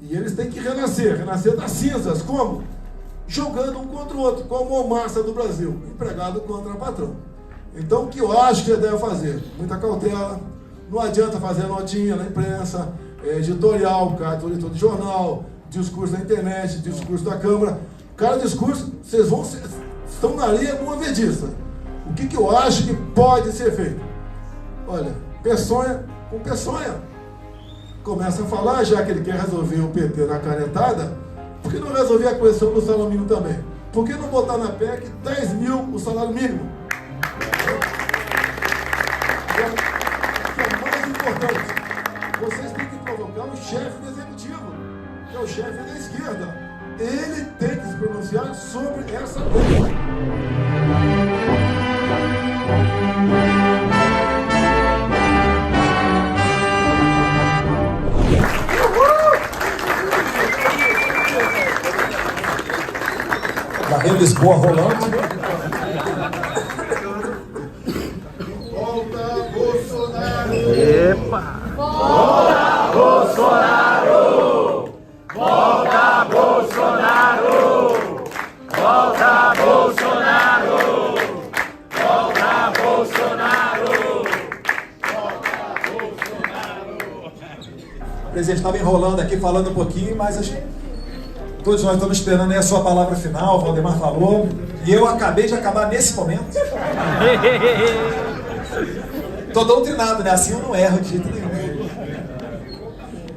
E eles têm que renascer das cinzas. Como? Jogando um contra o outro, como a massa do Brasil, empregado contra patrão. Então, o que eu acho que ele deve fazer? Muita cautela, não adianta fazer notinha na imprensa, editorial, cartão de jornal, discurso na internet, discurso da Câmara. Cada discurso, vocês estão na linha movediça. O que eu acho que pode ser feito? Olha, Peçonha com Peçonha. Começa a falar, já que ele quer resolver o PT na canetada, por que não resolver a questão do salário mínimo também? Por que não botar na PEC 10 mil o salário mínimo? Que é mais importante, vocês têm que provocar o chefe do executivo, que é o chefe da esquerda. Ele tem que se pronunciar sobre essa lei. Da Rio Lisboa rolando. Volta Bolsonaro! Epa! Volta Bolsonaro! Volta Bolsonaro! Volta Bolsonaro! Volta Bolsonaro! Volta Bolsonaro! O presidente estava enrolando aqui, falando um pouquinho, mas todos nós estamos esperando aí a sua palavra final. O Valdemar falou, e eu acabei de acabar nesse momento. Estou doutrinado, né? Assim eu não erro de jeito nenhum.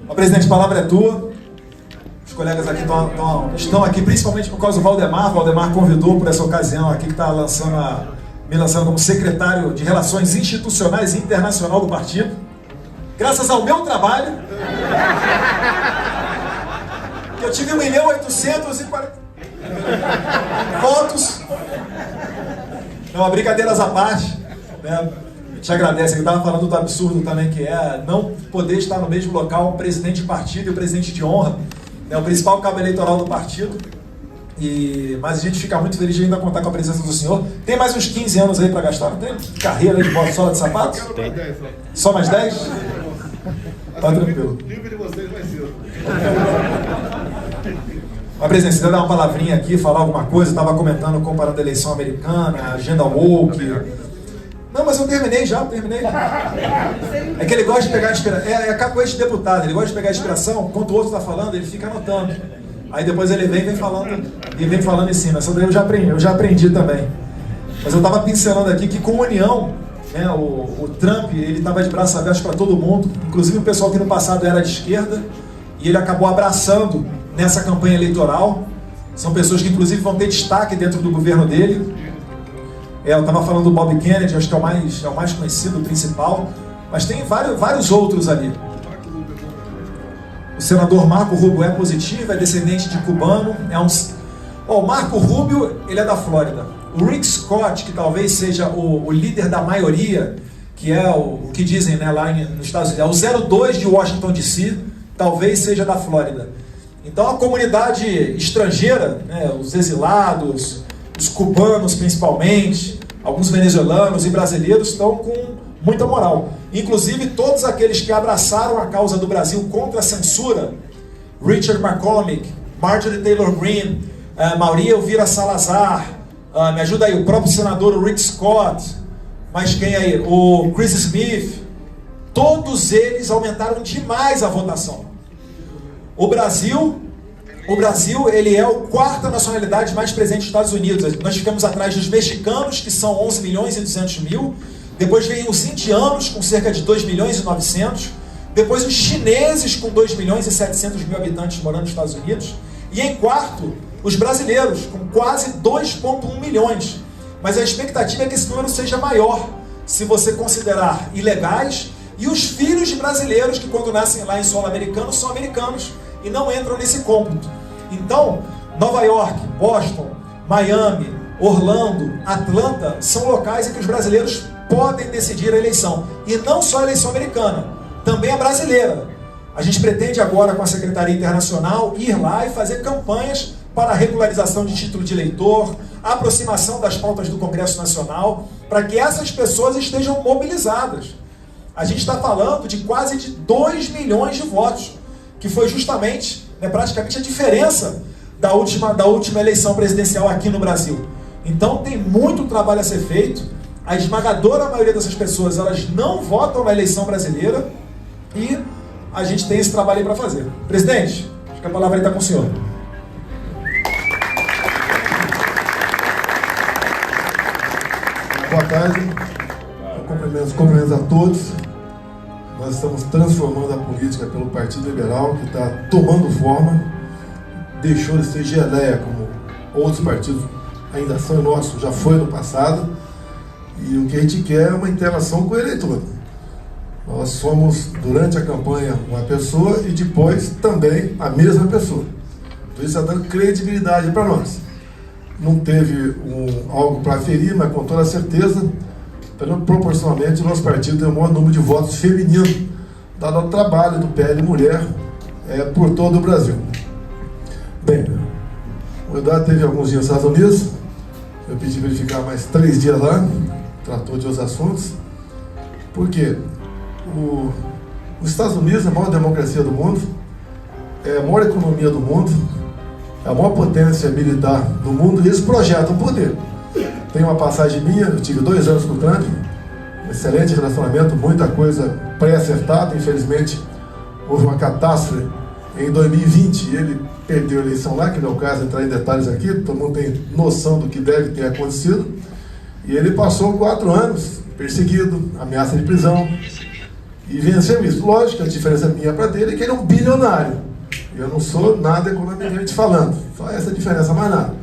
Ó, presidente, a palavra é tua. Os colegas aqui estão aqui principalmente por causa do Valdemar. O Valdemar convidou por essa ocasião aqui, que está me lançando como secretário de Relações Institucionais e Internacional do partido. Graças ao meu trabalho, eu tive 1.840.000 votos. Não, brincadeiras à parte, né? Te agradece. Eu estava falando do absurdo também que é não poder estar no mesmo local o presidente de partido e o presidente de honra, né? O principal cabo eleitoral do partido. Mas a gente fica muito feliz de ainda contar com a presença do senhor. Tem mais uns 15 anos aí para gastar, não tem? Carreira aí de bola sola de sapatos? Tem. Só mais 10? Tá tranquilo. O livro de vocês vai ser. Mas, presidente, se eu dar uma palavrinha aqui, falar alguma coisa, estava comentando, comparando a eleição americana, a agenda woke. Não, mas eu terminei. É que ele gosta de pegar inspiração. É capoeira de deputado, ele gosta de pegar inspiração, enquanto o outro está falando, ele fica anotando. Aí depois ele vem falando em cima. Essa daí eu já aprendi também. Mas eu estava pincelando aqui que com a união, né, o Trump, ele estava de braços abertos para todo mundo, inclusive o pessoal que no passado era de esquerda, e ele acabou abraçando nessa campanha eleitoral. São pessoas que inclusive vão ter destaque dentro do governo dele. Eu estava falando do Bob Kennedy, acho que é o mais conhecido, o principal, mas tem vários outros ali. O senador Marco Rubio é positivo, é descendente de cubano. O Marco Rubio, ele é da Flórida. O Rick Scott, que talvez seja o líder da maioria, que é o que dizem, né, lá nos Estados Unidos, é o 02 de Washington DC, talvez seja da Flórida. Então a comunidade estrangeira, né, os exilados, os cubanos principalmente, alguns venezuelanos e brasileiros estão com muita moral. Inclusive todos aqueles que abraçaram a causa do Brasil contra a censura, Richard McCormick, Marjorie Taylor Greene, Maria Elvira Salazar, me ajuda aí, o próprio senador Rick Scott, mas quem aí? O Chris Smith, todos eles aumentaram demais a votação. O Brasil, ele é a quarta nacionalidade mais presente nos Estados Unidos. Nós ficamos atrás dos mexicanos, que são 11.200.000. Depois vem os indianos, com cerca de 2.900.000. Depois os chineses, com 2.700.000 habitantes morando nos Estados Unidos. E em quarto, os brasileiros, com quase 2,1 milhões. Mas a expectativa é que esse número seja maior, se você considerar ilegais e os filhos de brasileiros que, quando nascem lá em solo americano, são americanos e não entram nesse cômputo. Então, Nova York, Boston, Miami, Orlando, Atlanta são locais em que os brasileiros podem decidir a eleição. E não só a eleição americana, também a brasileira. A gente pretende agora, com a Secretaria Internacional, ir lá e fazer campanhas para a regularização de título de eleitor, a aproximação das pautas do Congresso Nacional, para que essas pessoas estejam mobilizadas. A gente está falando de quase de 2 milhões de votos, que foi justamente É praticamente a diferença da última eleição presidencial aqui no Brasil. Então tem muito trabalho a ser feito. A esmagadora maioria dessas pessoas, elas não votam na eleição brasileira e a gente tem esse trabalho aí para fazer. Presidente, acho que a palavra aí está com o senhor. Boa tarde, cumprimentos a todos. Nós estamos transformando a política pelo Partido Liberal, que está tomando forma, deixou de ser geleia, como outros partidos ainda são, o nosso já foi no passado, e o que a gente quer é uma interação com o eleitor. Nós somos, durante a campanha, uma pessoa e depois também a mesma pessoa. Então isso está dando credibilidade para nós. Não teve algo para ferir, mas com toda certeza, proporcionalmente, o nosso partido tem o maior número de votos femininos, dado ao trabalho do PL Mulher por todo o Brasil. Bem, o Eduardo teve alguns dias nos Estados Unidos, eu pedi para ele ficar mais 3 dias lá, tratou de outros assuntos, porque os Estados Unidos é a maior democracia do mundo, é a maior economia do mundo, é a maior potência militar do mundo, e eles projetam poder. Tem uma passagem minha, eu tive 2 anos com o Trump, um excelente relacionamento, muita coisa pré-acertada. Infelizmente, houve uma catástrofe em 2020 e ele perdeu a eleição lá, que não é o caso de entrar em detalhes aqui, todo mundo tem noção do que deve ter acontecido. E ele passou 4 anos perseguido, ameaça de prisão, e venceu isso. Lógico, a diferença minha para dele é que ele é um bilionário. Eu não sou nada economicamente falando, só essa diferença, mais nada.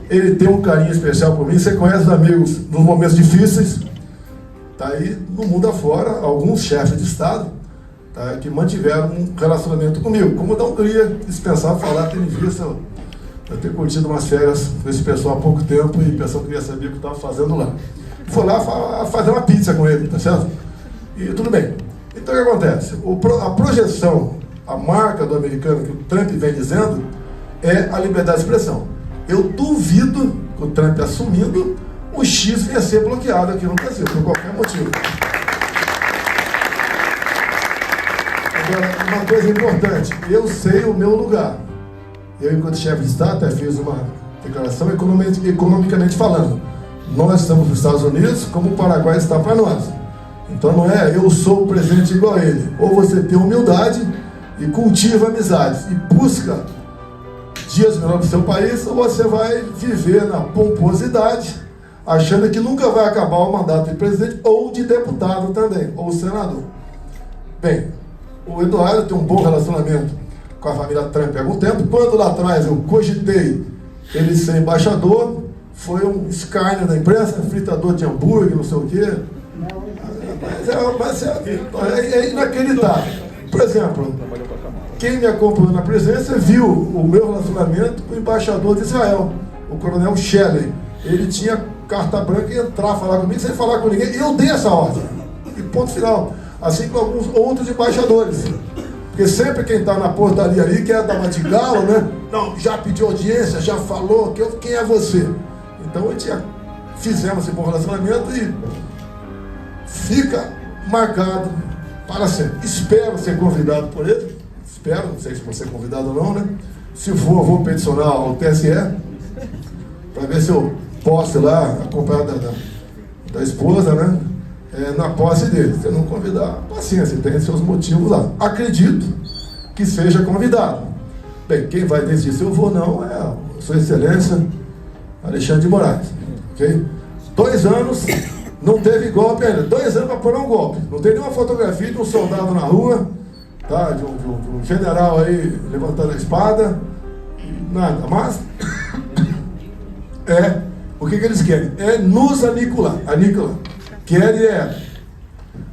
Ele tem um carinho especial por mim. Você conhece os amigos nos momentos difíceis, tá aí no mundo afora, alguns chefes de Estado, tá, que mantiveram um relacionamento comigo. Como da Hungria, dispensava falar, tendo visto eu ter curtido umas férias com esse pessoal há pouco tempo e o pessoal queria saber o que eu estava fazendo lá. Foi lá fazer uma pizza com ele, tá certo? E tudo bem. Então o que acontece? A projeção, a marca do americano que o Trump vem dizendo é a liberdade de expressão. Eu duvido que o Trump assumindo, o X venha ser bloqueado aqui no Brasil, por qualquer motivo. Agora, uma coisa importante, eu sei o meu lugar. Eu, enquanto chefe de Estado, até fiz uma declaração economicamente falando. Nós estamos nos Estados Unidos como o Paraguai está para nós. Então não é eu sou o presidente igual a ele. Ou você tem humildade e cultiva amizades e busca dias melhores para o seu país, ou você vai viver na pomposidade, achando que nunca vai acabar o mandato de presidente ou de deputado também, ou senador. Bem, o Eduardo tem um bom relacionamento com a família Trump há algum tempo. Quando lá atrás eu cogitei ele ser embaixador, foi um escárnio da imprensa, fritador de hambúrguer, não sei o quê. Mas é inacreditável. Por exemplo, quem me acompanhou na presença viu o meu relacionamento com o embaixador de Israel, o coronel Shelley. Ele tinha carta branca e entrar, falar comigo sem falar com ninguém. Eu dei essa ordem. E ponto final. Assim como alguns outros embaixadores. Porque sempre quem está na portaria ali quer dar uma de galo, né? Não, já pediu audiência, já falou, quem é você? Então a gente fizemos esse bom relacionamento e fica marcado para sempre. Espero ser convidado por ele. Espero, não sei se vou ser convidado ou não, né? Se for, eu vou peticionar ao TSE para ver se eu posso ir lá acompanhar da esposa, né? Na posse dele. Se eu não convidar, paciência, tem seus motivos lá. Acredito que seja convidado. Bem, quem vai decidir se eu vou ou não é a Sua Excelência Alexandre de Moraes. Ok? 2 anos, não teve golpe ainda. 2 anos para pôr um golpe. Não tem nenhuma fotografia de um soldado na rua, tá? De um general aí levantando a espada. Nada. Mas o que eles querem? É nos aniquilar. Querem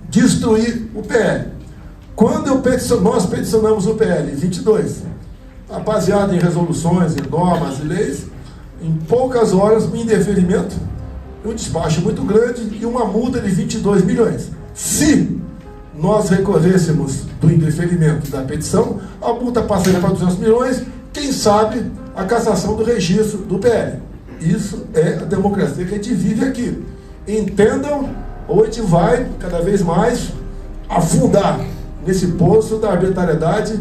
destruir o PL. Quando nós peticionamos o PL em 22, baseado em resoluções, em normas e leis, em poucas horas, um indeferimento, um despacho muito grande e uma multa de 22 milhões. Se nós recorrêssemos do indeferimento da petição, a multa passaria para 200 milhões, quem sabe a cassação do registro do PL. Isso é a democracia que a gente vive aqui. Entendam, ou a gente vai cada vez mais afundar nesse poço da arbitrariedade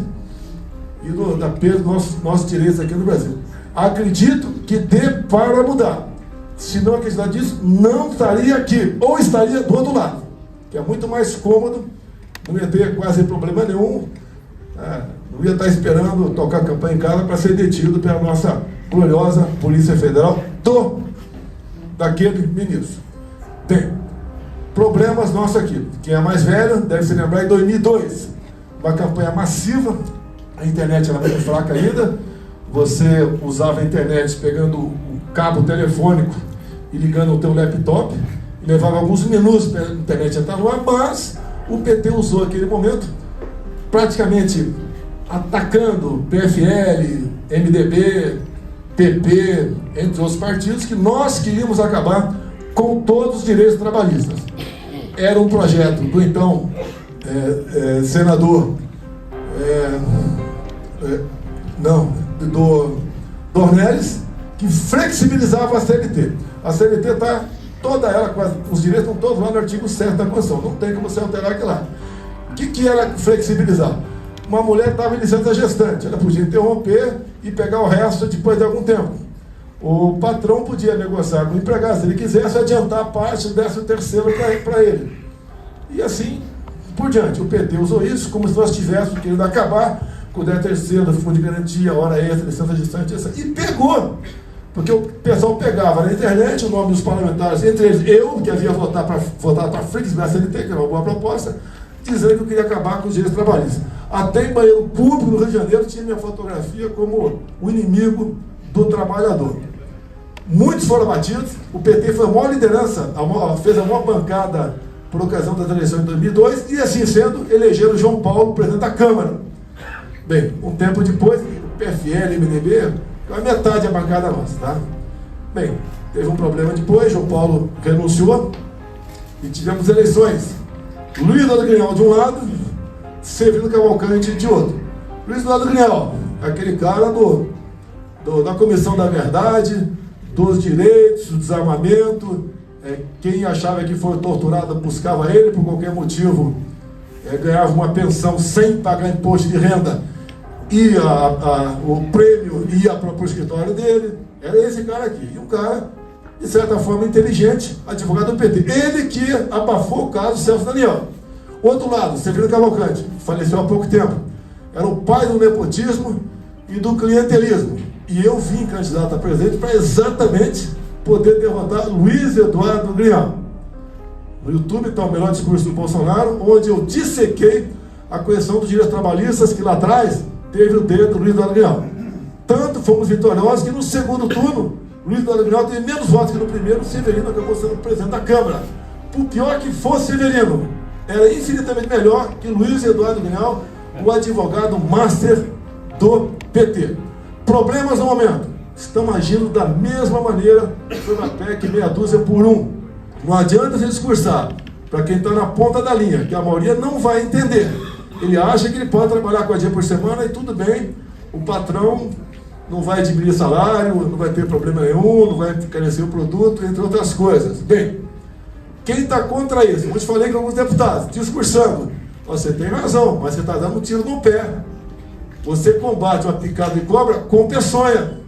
e da perda dos nossos direitos aqui no Brasil. Acredito que dê para mudar. Se não acreditar disso, não estaria aqui, ou estaria do outro lado, que é muito mais cômodo, não ia ter quase problema nenhum, não ia estar esperando tocar a campanha em casa para ser detido pela nossa gloriosa Polícia Federal daquele ministro. Bem, problemas nossos aqui. Quem é mais velho deve se lembrar em 2002, uma campanha massiva, a internet era muito fraca ainda, você usava a internet pegando o cabo telefônico e ligando o teu laptop, e levava alguns minutos para a internet entrar no ar, mas o PT usou aquele momento praticamente atacando PFL, MDB, PP, entre outros partidos, que nós queríamos acabar com todos os direitos trabalhistas. Era um projeto do então senador do Dornelles, que flexibilizava a CLT. A CLT está toda ela, quase, os direitos estão todos lá no artigo 7 da Constituição, não tem como você alterar aquilo lá. O que era flexibilizar? Uma mulher estava em licença gestante, ela podia interromper e pegar o resto depois de algum tempo. O patrão podia negociar com o empregado, se ele quisesse, adiantar a parte do 13º para ele. E assim por diante. O PT usou isso como se nós tivéssemos querido acabar com o 13º, fundo de garantia, hora extra, licença gestante, e pegou. Porque o pessoal pegava na internet o nome dos parlamentares, entre eles eu, que havia votado para flexibilizar a CLT, que era uma boa proposta, dizendo que eu queria acabar com os direitos trabalhistas. Até em banheiro público no Rio de Janeiro tinha minha fotografia como o inimigo do trabalhador. Muitos foram batidos, o PT foi a maior liderança, fez a maior bancada por ocasião das eleições de 2002, e assim sendo, elegeram João Paulo presidente da Câmara. Bem, um tempo depois, o PFL, MDB, a metade da bancada nossa, tá? Bem, teve um problema depois, João Paulo renunciou, e tivemos eleições. Luiz Eduardo Grignal de um lado, Severino Cavalcante de outro. Luiz Eduardo Grignal, aquele cara da Comissão da Verdade, dos direitos, do desarmamento, quem achava que foi torturado buscava ele por qualquer motivo, ganhava uma pensão sem pagar imposto de renda, e o prêmio ia para o escritório dele. Era esse cara aqui, e um cara, de certa forma, inteligente, advogado do PT. Ele que abafou o caso Celso Daniel. Outro lado, Severino Cavalcante, faleceu há pouco tempo. Era o pai do nepotismo e do clientelismo. E eu vim candidato a presidente para exatamente poder derrotar Luiz Eduardo Grignal. No YouTube está o melhor discurso do Bolsonaro, onde eu dissequei a questão dos direitos trabalhistas, que lá atrás teve o dedo do Luiz Eduardo Grignal. Tanto fomos vitoriosos que no segundo turno, Luiz Eduardo Grignal teve menos votos que no primeiro, Severino acabou sendo presidente da Câmara. Por pior que fosse Severino, era infinitamente melhor que Luiz Eduardo Grignal, o advogado master do PT. Problemas no momento. Estamos agindo da mesma maneira sobre a PEC meia dúzia por um. Não adianta se discursar para quem está na ponta da linha, que a maioria não vai entender. Ele acha que ele pode trabalhar 4 dias por semana e tudo bem, o patrão não vai diminuir salário, não vai ter problema nenhum, não vai encarecer o produto, entre outras coisas. Bem, quem está contra isso? Eu te falei com alguns deputados, discursando. Você tem razão, mas você está dando um tiro no pé. Você combate uma picada de cobra com peçonha.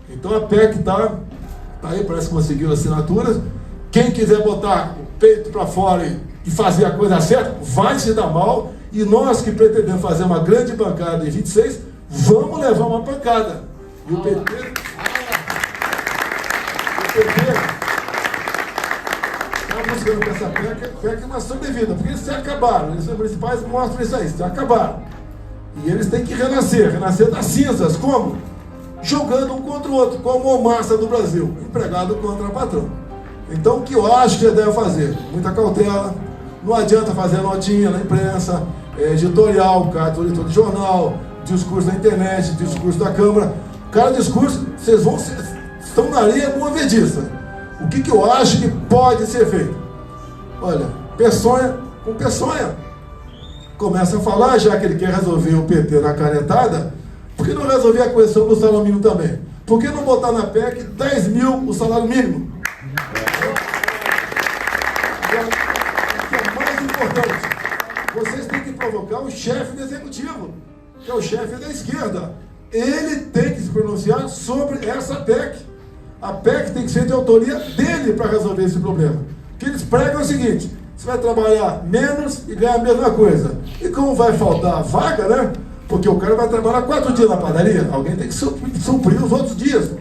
Então a PEC está aí, parece que conseguiu assinaturas. Quem quiser botar o peito para fora e fazer a coisa certa, vai se dar mal. E nós que pretendemos fazer uma grande bancada em 26, vamos levar uma pancada. E o PT está buscando com essa PEC uma sobrevida, porque eles se acabaram. Eles são principais, mostram isso aí, se acabaram. E eles têm que renascer das cinzas. Como? Jogando um contra o outro, como o massa do Brasil, empregado contra patrão. Então, o que eu acho que ele deve fazer? Muita cautela, não adianta fazer notinha na imprensa, editorial, carta do editor de jornal, discurso na internet, discurso da Câmara. Cada discurso, vocês estão na areia movediça. O que eu acho que pode ser feito? Olha, peçonha com peçonha. Começa a falar, já que ele quer resolver o PT na canetada, por que não resolver a questão do salário mínimo também? Por que não botar na PEC 10 mil o salário mínimo? O que é mais importante, vocês têm que provocar o chefe do executivo. que é o chefe da esquerda. Ele tem que se pronunciar sobre essa PEC. A PEC tem que ser de autoria dele para resolver esse problema. O que eles pregam é o seguinte: você vai trabalhar menos e ganhar a mesma coisa. E como vai faltar vaga, né? Porque o cara vai trabalhar 4 dias na padaria, alguém tem que suprir os outros dias.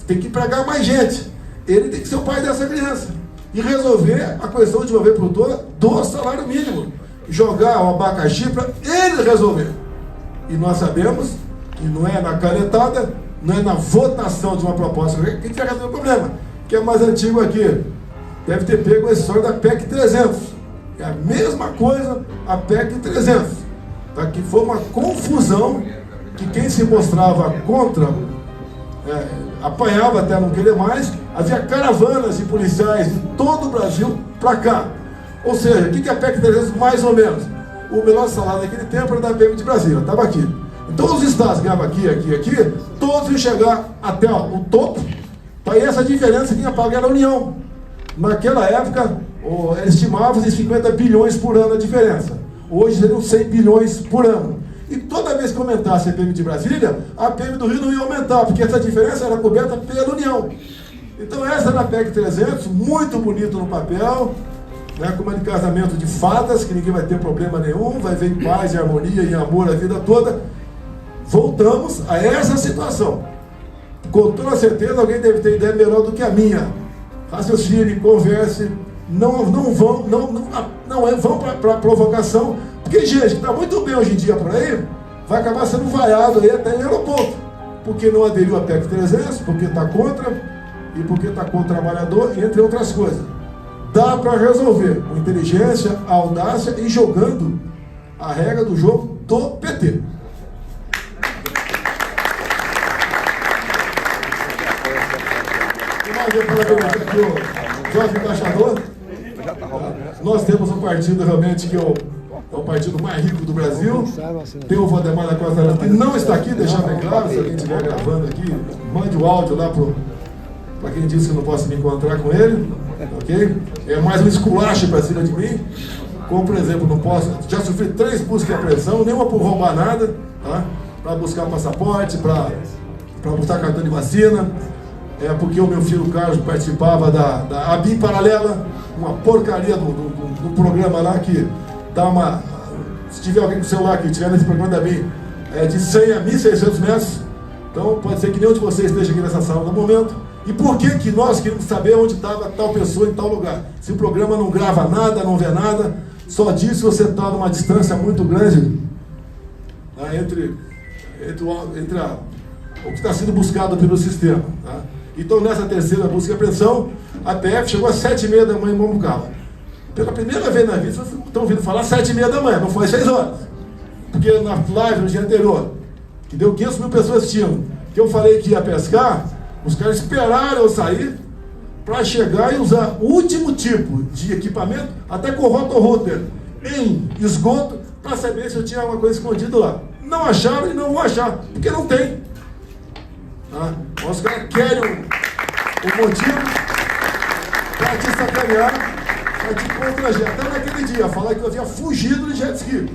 Tem que empregar mais gente. Ele tem que ser o pai dessa criança. E resolver a questão de uma vez por toda do salário mínimo. Jogar o abacaxi para ele resolver. E nós sabemos que não é na canetada, não é na votação de uma proposta que a gente vai resolver o problema. Que é mais antigo aqui. Deve ter pego a história da PEC 300. É a mesma coisa a PEC 300. Tá? Que foi uma confusão que quem se mostrava contra apanhava até não querer mais. Havia caravanas de policiais de todo o Brasil para cá. Ou seja, o que é a PEC 300 mais ou menos? O melhor salário daquele tempo era da PM de Brasília, estava aqui. Então os estados ganhavam aqui, todos iam chegar até o topo. Tá? E essa diferença quem ia pagar era a União. Naquela época, estimava-se 50 bilhões por ano a diferença. Hoje seriam 100 bilhões por ano. E toda vez que aumentasse a PM de Brasília, a PM do Rio não ia aumentar, porque essa diferença era coberta pela União. Então essa era a PEC 300, muito bonito no papel, né, como é de casamento de fadas, que ninguém vai ter problema nenhum, vai ver em paz e harmonia e amor a vida toda. Voltamos a essa situação. Com toda certeza alguém deve ter ideia melhor do que a minha. Raciocine, converse, não vão para provocação, porque gente que está muito bem hoje em dia por aí, vai acabar sendo vaiado aí até em aeroporto, porque não aderiu à PEC 300, porque está contra, e porque está contra o trabalhador, entre outras coisas. Dá para resolver com inteligência, audácia e jogando a regra do jogo do PT. Aqui o Jorge Embaixador. Nós temos um partido realmente que é o partido mais rico do Brasil. Tem o Valdemar da Costa Neto, que não está aqui, deixar bem claro, se alguém estiver gravando aqui, mande o áudio lá para quem disse que não posso me encontrar com ele, ok? É mais um esculacho para cima de mim. Como, por exemplo, não posso, já sofri 3 buscas de apreensão, nenhuma por roubar nada, tá? Para buscar passaporte, para buscar cartão de vacina. Porque o meu filho Carlos participava da ABIN Paralela, uma porcaria do programa lá que dá uma... Se tiver alguém com o celular que estiver nesse programa da ABIN, de 100 a 1.600 metros, então pode ser que nenhum de vocês esteja aqui nessa sala no momento. E por que nós queremos saber onde estava tal pessoa em tal lugar? Se o programa não grava nada, não vê nada, só diz se você está numa distância muito grande, tá? entre o que está sendo buscado pelo sistema. Tá? Então, nessa terceira busca e apreensão, a PF chegou às 7h30 da manhã em Mombucaba. Pela primeira vez na vida, vocês estão ouvindo falar 7h30 da manhã, não foi às 6 horas. Porque na live no dia anterior, que deu 500 mil pessoas assistindo, que eu falei que ia pescar, os caras esperaram eu sair para chegar e usar o último tipo de equipamento, até com roto-router em esgoto, para saber se eu tinha alguma coisa escondida lá. Não acharam e não vão achar, porque não tem. Tá? Os caras querem o motivo para te sacanear, para te constranger. Até naquele dia, falar que eu havia fugido de jet ski.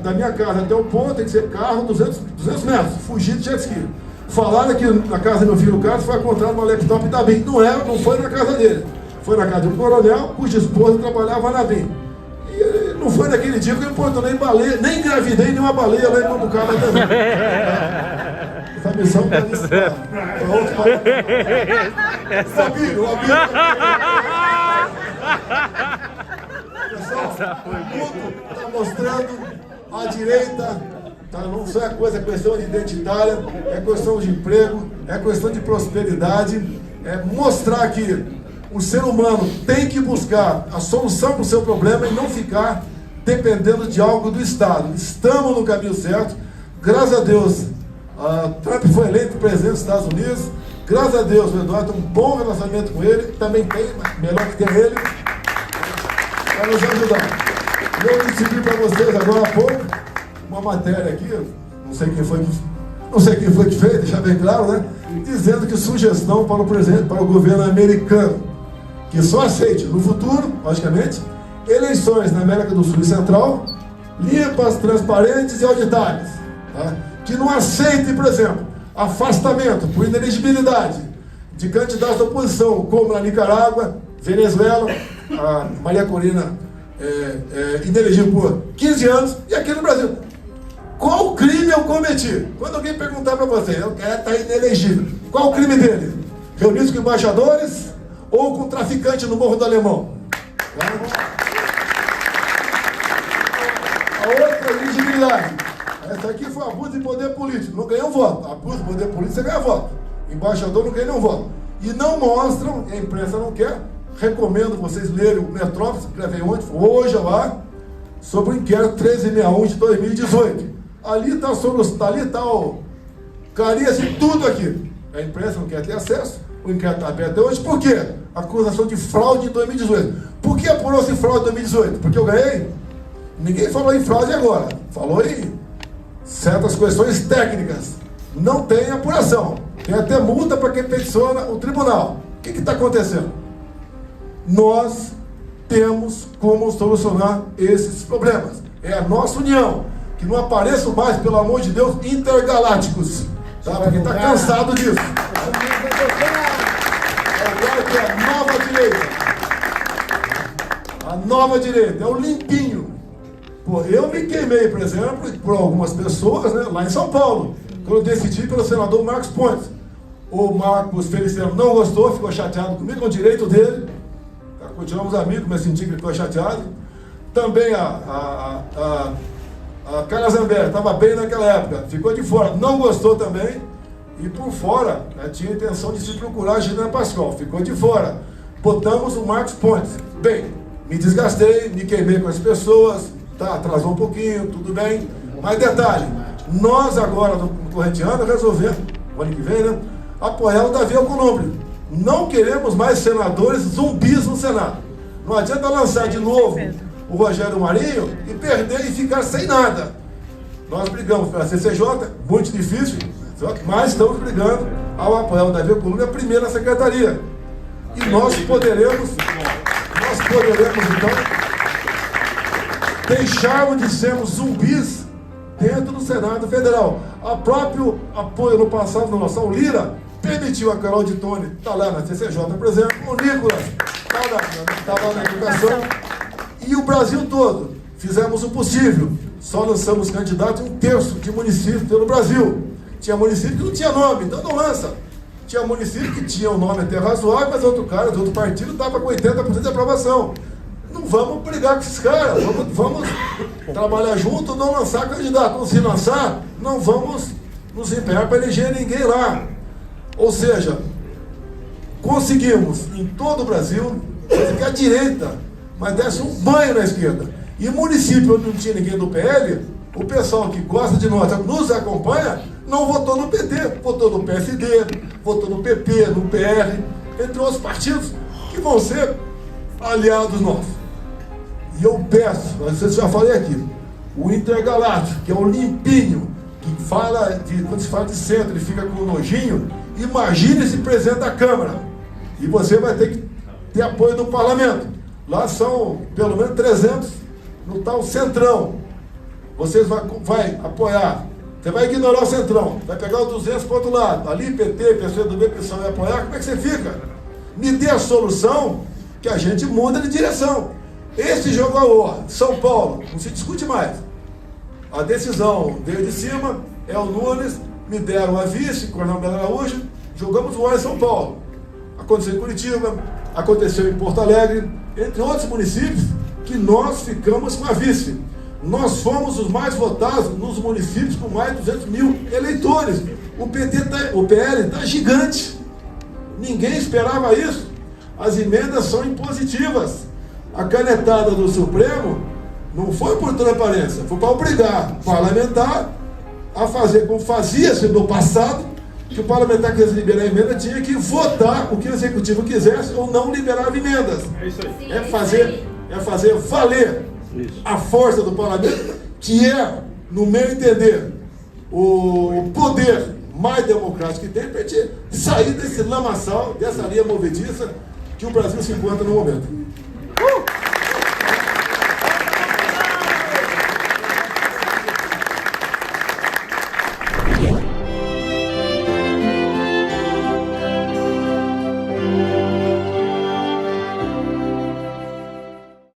Da minha casa até o ponto, tem que ser carro 200 metros, fugido de jet ski. Falaram que na casa do meu filho Carlos foi encontrado uma laptop da BIM. Não foi na casa dele. Foi na casa de um coronel cuja esposa trabalhava na BIM. E não foi naquele dia que eu importunei baleia, nem engravidei nenhuma baleia lá em Mambucaba também. Essa missão para outro amigo. Pessoal, o mundo está mostrando a direita, tá? Não só é coisa, é questão identitária, é questão de emprego, é questão de prosperidade, é mostrar que o ser humano tem que buscar a solução para o seu problema e não ficar dependendo de algo do Estado. Estamos no caminho certo, graças a Deus. Trump foi eleito presidente dos Estados Unidos. Graças a Deus, o Eduardo tem um bom relacionamento com ele. Também tem, melhor que tem ele, para nos ajudar. Eu recebi para vocês agora há pouco uma matéria aqui, não sei quem foi que fez, deixar bem claro, né? Dizendo que sugestão para o governo americano, que só aceite no futuro, logicamente, eleições na América do Sul e Central, limpas, transparentes e auditáveis. Tá? Que não aceite, por exemplo, afastamento por inelegibilidade de candidatos da oposição, como na Nicarágua, Venezuela, a Maria Corina inelegível por 15 anos, e aqui no Brasil. Qual crime eu cometi? Quando alguém perguntar para você, o cara está inelegível, qual o crime dele? Reunido com embaixadores ou com traficante no Morro do Alemão? A outra elegibilidade. Essa aqui foi abuso de poder político. Não ganhou voto. Abuso de poder político, você ganha voto. Embaixador não ganha nenhum voto. E não mostram, a imprensa não quer. Recomendo vocês lerem o Metrópolis, que gravei ontem, hoje lá, sobre o inquérito 1361 de 2018. Ali está o clareia de tudo aqui. A imprensa não quer ter acesso. O inquérito está aberto até hoje. Por quê? Acusação de fraude em 2018. Por que apurou-se fraude em 2018? Porque eu ganhei? Ninguém falou em fraude agora. Falou em certas questões técnicas. Não tem apuração. Tem até multa para quem peticiona o tribunal. O que está acontecendo? Nós temos como solucionar esses problemas. É a nossa união. Que não apareçam mais, pelo amor de Deus, intergalácticos. Tá? Porque está cansado disso. Agora que é a nova direita. A nova direita. É o limpinho. Pô, eu me queimei, por exemplo, por algumas pessoas, né, lá em São Paulo, quando eu decidi pelo senador Marcos Pontes. O Marcos Feliciano não gostou, ficou chateado comigo, com o direito dele. Tá, continuamos amigos, mas senti que ele ficou chateado. Também a Carla Zambelli estava bem naquela época, ficou de fora, não gostou também. E por fora, né, tinha a intenção de se procurar a Gina Pascoal, ficou de fora. Botamos o Marcos Pontes. Bem, me desgastei, me queimei com as pessoas. Tá, atrasou um pouquinho, tudo bem. Mas detalhe, nós agora, no Correntiano, resolvemos, o ano que vem, né, apoiar o Davi Alcolumbre. Não queremos mais senadores zumbis no Senado. Não adianta lançar de novo o Rogério Marinho e perder e ficar sem nada. Nós brigamos pela CCJ, muito difícil, mas estamos brigando ao apoiar o Davi Alcolumbre, a primeira secretaria. E nós poderemos então deixarmos de sermos zumbis dentro do Senado Federal. O próprio apoio no passado da nossa Lira permitiu a Carol de Tone estar lá na CCJ, por exemplo, o Nicolas estava na educação, e o Brasil todo. Fizemos o possível, só lançamos candidatos em 1/3 de municípios pelo Brasil. Tinha município que não tinha nome, então não lança. Tinha município que tinha um nome até razoável, mas outro cara, de outro partido, estava com 80% de aprovação. Não vamos brigar com esses caras, vamos trabalhar junto, não lançar candidato. Não se lançar, não vamos nos empenhar para eleger ninguém lá. Ou seja, conseguimos em todo o Brasil que a direita, mas desse um banho na esquerda. E município onde não tinha ninguém do PL, o pessoal que gosta de nós, nos acompanha, não votou no PT, votou no PSD, votou no PP, no PR, entre outros partidos que vão ser aliados nossos. E eu peço, vocês já falei aqui, o intergaláctico, que é o limpinho, que fala, quando se fala de centro, ele fica com nojinho. Imagine esse presidente da Câmara. E você vai ter que ter apoio do parlamento. Lá são pelo menos 300 no tal centrão. Vocês vai apoiar. Você vai ignorar o centrão. Vai pegar os 200 para o outro lado. Ali PT, PCdoB, PSOL vai apoiar. Como é que você fica? Me dê a solução que a gente muda de direção. Esse jogo é o São Paulo. Não se discute mais. A decisão veio de cima. É o Nunes. Me deram a vice, Coronel Melo Araújo. Jogamos o em São Paulo. Aconteceu em Curitiba. Aconteceu em Porto Alegre. Entre outros municípios que nós ficamos com a vice. Nós fomos os mais votados nos municípios com mais de 200 mil eleitores. O PL está gigante. Ninguém esperava isso. As emendas são impositivas. A canetada do Supremo não foi por transparência, foi para obrigar o parlamentar a fazer como fazia-se no passado, que o parlamentar que quisesse liberar a emenda tinha que votar o que o executivo quisesse ou não liberava emendas. É isso aí. É fazer valer a força do parlamento, que é, no meu entender, o poder mais democrático que tem para a gente sair desse lamaçal, dessa linha movediça que o Brasil se encontra no momento.